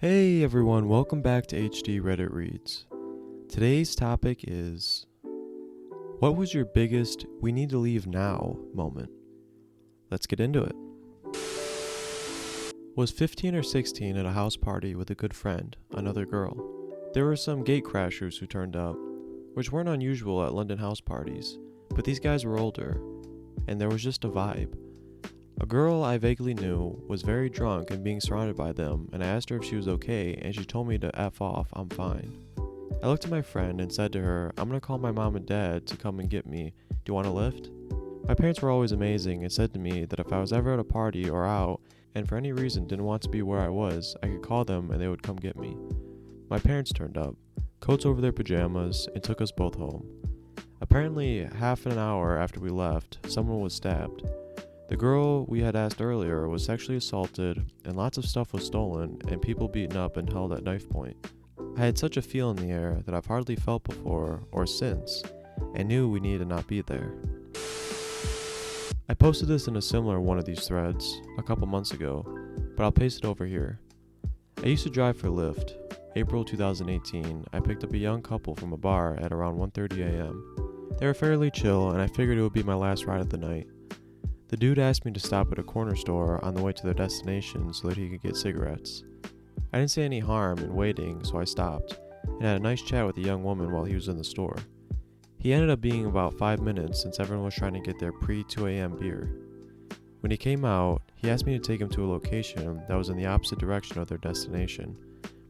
Hey everyone, welcome back to AskReddit Reads. Today's topic is, what was your biggest "we need to leave now" moment? Let's get into it. Was 15 or 16 at a house party with a good friend, another girl. There were some gate crashers who turned up, which weren't unusual at London house parties, but these guys were older, and there was just a vibe. A girl I vaguely knew was very drunk and being surrounded by them, and I asked her if she was okay, and she told me to F off, I'm fine. I looked at my friend and said to her, I'm gonna call my mom and dad to come and get me. Do you want a lift? My parents were always amazing and said to me that if I was ever at a party or out, and for any reason didn't want to be where I was, I could call them and they would come get me. My parents turned up, coats over their pajamas, and took us both home. Apparently, half an hour after we left, someone was stabbed. The girl we had asked earlier was sexually assaulted, and lots of stuff was stolen, and people beaten up and held at knife point. I had such a feel in the air that I've hardly felt before or since, and knew we needed to not be there. I posted this in a similar one of these threads a couple months ago, but I'll paste it over here. I used to drive for Lyft. April 2018, I picked up a young couple from a bar at around 1:30 a.m. They were fairly chill, and I figured it would be my last ride of the night. The dude asked me to stop at a corner store on the way to their destination so that he could get cigarettes. I didn't see any harm in waiting, so I stopped, and had a nice chat with a young woman while he was in the store. He ended up being about 5 minutes since everyone was trying to get their pre-2 a.m. beer. When he came out, he asked me to take him to a location that was in the opposite direction of their destination,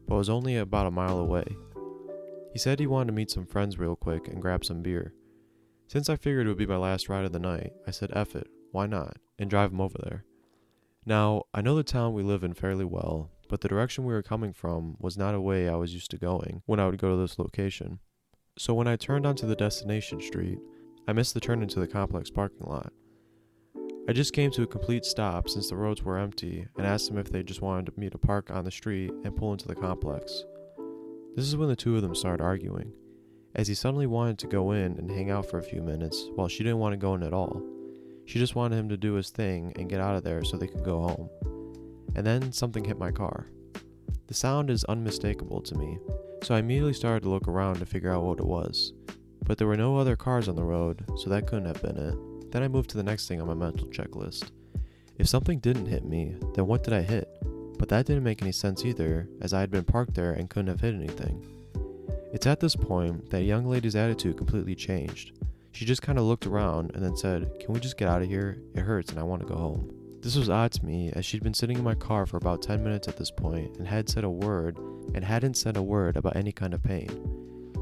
but was only about a mile away. He said he wanted to meet some friends real quick and grab some beer. Since I figured it would be my last ride of the night, I said F it. Why not? And drive him over there. Now, I know the town we live in fairly well, but the direction we were coming from was not a way I was used to going when I would go to this location. So when I turned onto the destination street, I missed the turn into the complex parking lot. I just came to a complete stop since the roads were empty and asked them if they just wanted me to park on the street and pull into the complex. This is when the two of them started arguing, as he suddenly wanted to go in and hang out for a few minutes while she didn't want to go in at all. She just wanted him to do his thing and get out of there so they could go home. And then something hit my car. The sound is unmistakable to me, so I immediately started to look around to figure out what it was. But there were no other cars on the road, so that couldn't have been it. Then I moved to the next thing on my mental checklist. If something didn't hit me, then what did I hit? But that didn't make any sense either, as I had been parked there and couldn't have hit anything. It's at this point that young lady's attitude completely changed. She just kind of looked around and then said, "Can we just get out of here? It hurts and I want to go home." This was odd to me, as she'd been sitting in my car for about 10 minutes at this point and hadn't said a word about any kind of pain.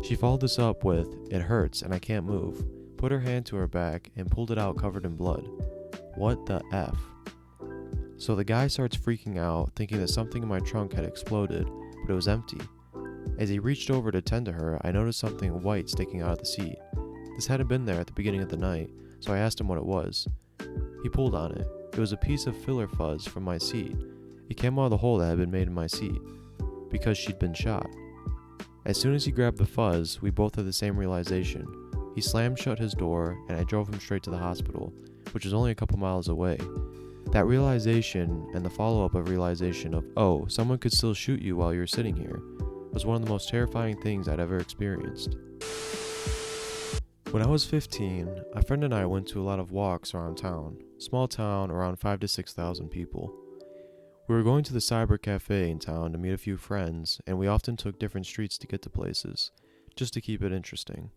She followed this up with, "It hurts and I can't move," put her hand to her back and pulled it out covered in blood. What the F? So the guy starts freaking out, thinking that something in my trunk had exploded, but it was empty. As he reached over to tend to her, I noticed something white sticking out of the seat. This hadn't been there at the beginning of the night, so I asked him what it was. He pulled on it. It was a piece of filler fuzz from my seat. It came out of the hole that had been made in my seat, because she'd been shot. As soon as he grabbed the fuzz, we both had the same realization. He slammed shut his door, and I drove him straight to the hospital, which was only a couple miles away. That realization, and the follow-up of realization of, oh, someone could still shoot you while you're sitting here, was one of the most terrifying things I'd ever experienced. When I was 15, a friend and I went to a lot of walks around town, small town around 5,000 to 6,000 people. We were going to the cyber cafe in town to meet a few friends, and we often took different streets to get to places, just to keep it interesting.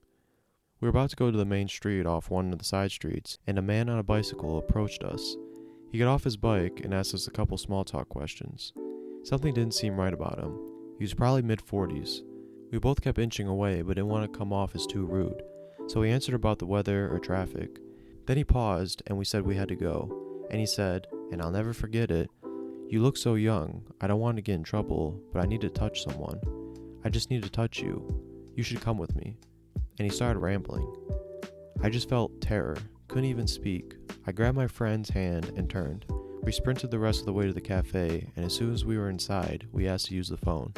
We were about to go to the main street off one of the side streets, and a man on a bicycle approached us. He got off his bike and asked us a couple small talk questions. Something didn't seem right about him. He was probably mid-40s. We both kept inching away, but didn't want to come off as too rude. So he answered about the weather or traffic. Then he paused and we said we had to go. And he said, and I'll never forget it, "You look so young. I don't want to get in trouble, but I need to touch someone. I just need to touch you. You should come with me." And he started rambling. I just felt terror. Couldn't even speak. I grabbed my friend's hand and turned. We sprinted the rest of the way to the cafe, and as soon as we were inside, we asked to use the phone.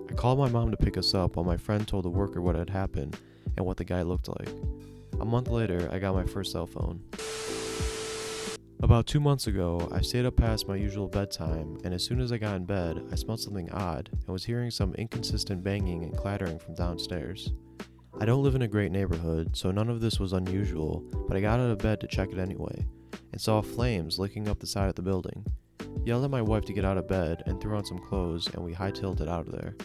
I called my mom to pick us up while my friend told the worker what had happened and what the guy looked like. A month later, I got my first cell phone. About 2 months ago, I stayed up past my usual bedtime, and as soon as I got in bed, I smelled something odd and was hearing some inconsistent banging and clattering from downstairs. I don't live in a great neighborhood, so none of this was unusual, but I got out of bed to check it anyway, and saw flames licking up the side of the building. Yelled at my wife to get out of bed and threw on some clothes, and we hightailed it out of there.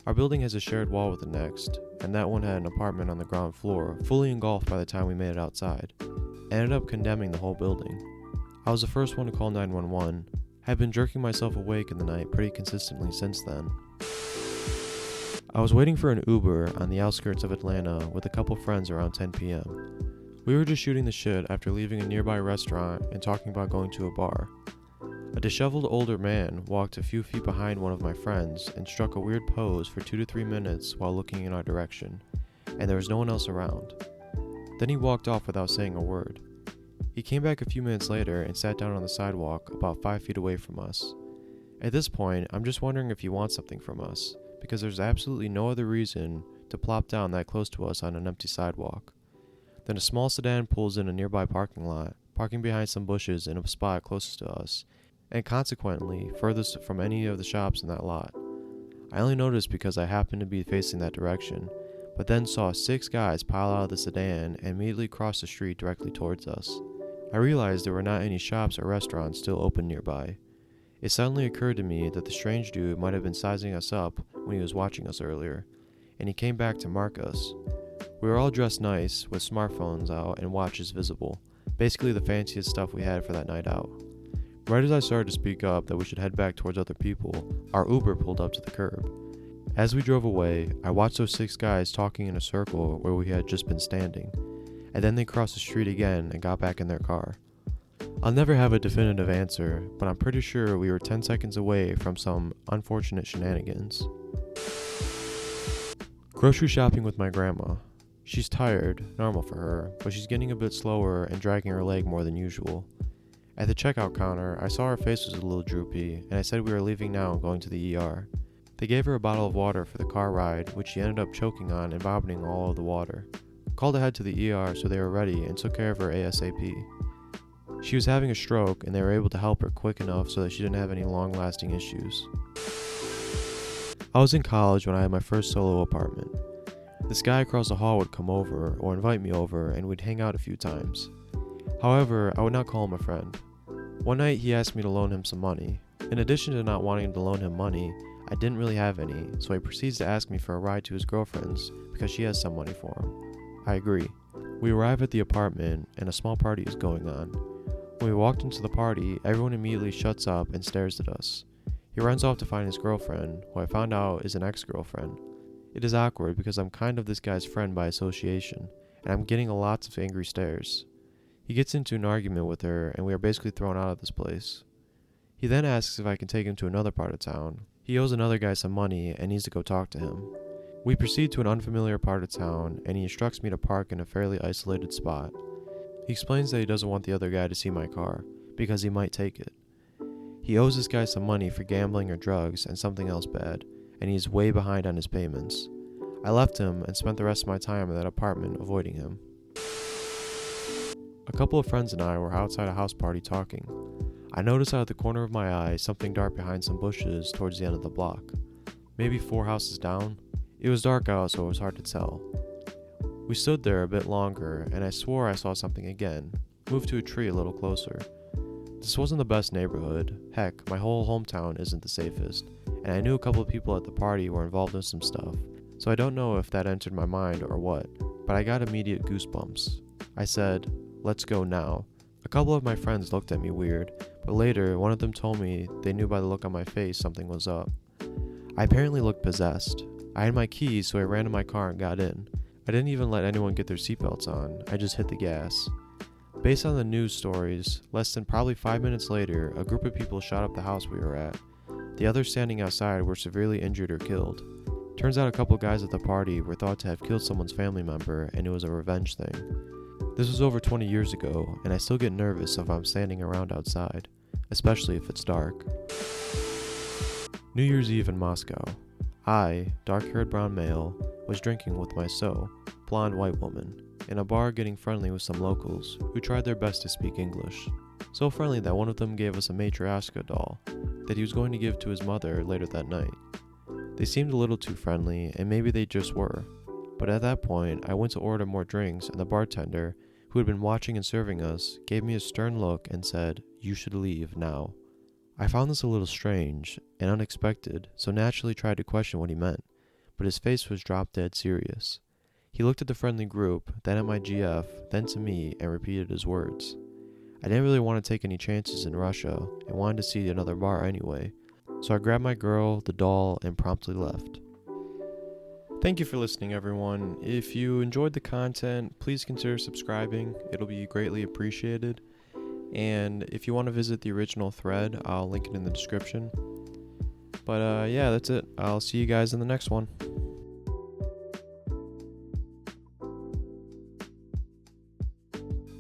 Our building has a shared wall with the next, and that one had an apartment on the ground floor, fully engulfed by the time we made it outside. I ended up condemning the whole building. I was the first one to call 911, had been jerking myself awake in the night pretty consistently since then. I was waiting for an Uber on the outskirts of Atlanta with a couple friends around 10 p.m. We were just shooting the shit after leaving a nearby restaurant and talking about going to a bar. A disheveled older man walked a few feet behind one of my friends and struck a weird pose for 2 to 3 minutes while looking in our direction, and there was no one else around. Then he walked off without saying a word. He came back a few minutes later and sat down on the sidewalk about 5 feet away from us. At this point, I'm just wondering if he wants something from us, because there's absolutely no other reason to plop down that close to us on an empty sidewalk. Then a small sedan pulls in a nearby parking lot, parking behind some bushes in a spot closest to us, and consequently furthest from any of the shops in that lot. I only noticed because I happened to be facing that direction, but then saw 6 guys pile out of the sedan and immediately cross the street directly towards us. I realized there were not any shops or restaurants still open nearby. It suddenly occurred to me that the strange dude might have been sizing us up when he was watching us earlier, and he came back to mark us. We were all dressed nice, with smartphones out and watches visible, basically the fanciest stuff we had for that night out. Right as I started to speak up that we should head back towards other people, our Uber pulled up to the curb. As we drove away, I watched those 6 guys talking in a circle where we had just been standing, and then they crossed the street again and got back in their car. I'll never have a definitive answer, but I'm pretty sure we were 10 seconds away from some unfortunate shenanigans. Grocery shopping with my grandma. She's tired, normal for her, but she's getting a bit slower and dragging her leg more than usual. At the checkout counter, I saw her face was a little droopy, and I said we were leaving now and going to the ER. They gave her a bottle of water for the car ride, which she ended up choking on and vomiting all of the water. Called ahead to the ER so they were ready and took care of her ASAP. She was having a stroke and they were able to help her quick enough so that she didn't have any long-lasting issues. I was in college when I had my first solo apartment. This guy across the hall would come over or invite me over and we'd hang out a few times. However, I would not call him a friend. One night he asked me to loan him some money. In addition to not wanting to loan him money, I didn't really have any, so he proceeds to ask me for a ride to his girlfriend's because she has some money for him. I agree. We arrive at the apartment and a small party is going on. When we walked into the party, everyone immediately shuts up and stares at us. He runs off to find his girlfriend, who I found out is an ex-girlfriend. It is awkward because I'm kind of this guy's friend by association, and I'm getting lots of angry stares. He gets into an argument with her and we are basically thrown out of this place. He then asks if I can take him to another part of town. He owes another guy some money and needs to go talk to him. We proceed to an unfamiliar part of town, and he instructs me to park in a fairly isolated spot. He explains that he doesn't want the other guy to see my car, because he might take it. He owes this guy some money for gambling or drugs and something else bad, and he is way behind on his payments. I left him and spent the rest of my time in that apartment avoiding him. A couple of friends and I were outside a house party talking. I noticed out of the corner of my eye something dark behind some bushes towards the end of the block. Maybe 4 houses down. It was dark out, so it was hard to tell. We stood there a bit longer, and I swore I saw something again, moved to a tree a little closer. This wasn't the best neighborhood. Heck, my whole hometown isn't the safest, and I knew a couple of people at the party were involved in some stuff, so I don't know if that entered my mind or what, but I got immediate goosebumps. I said, "Let's go now." A couple of my friends looked at me weird, but later one of them told me they knew by the look on my face something was up. I apparently looked possessed. I had my keys, so I ran to my car and got in. I didn't even let anyone get their seatbelts on, I just hit the gas. Based on the news stories, less than probably 5 minutes later, a group of people shot up the house we were at. The others standing outside were severely injured or killed. Turns out a couple guys at the party were thought to have killed someone's family member, and it was a revenge thing. This was over 20 years ago, and I still get nervous if I'm standing around outside, especially if it's dark. New Year's Eve in Moscow. I, dark-haired brown male, was drinking with my blonde white woman, in a bar getting friendly with some locals who tried their best to speak English. So friendly that one of them gave us a Matryoshka doll that he was going to give to his mother later that night. They seemed a little too friendly, and maybe they just were. But at that point, I went to order more drinks, and the bartender, who had been watching and serving us, gave me a stern look and said, "You should leave now." I found this a little strange and unexpected, so naturally tried to question what he meant, but his face was drop dead serious. He looked at the friendly group, then at my GF, then to me, and repeated his words. I didn't really want to take any chances in Russia, and wanted to see another bar anyway, so I grabbed my girl, the doll, and promptly left. Thank you for listening, everyone. If you enjoyed the content, please consider subscribing. It'll be greatly appreciated. And if you want to visit the original thread, I'll link it in the description. But yeah, that's it. I'll see you guys in the next one.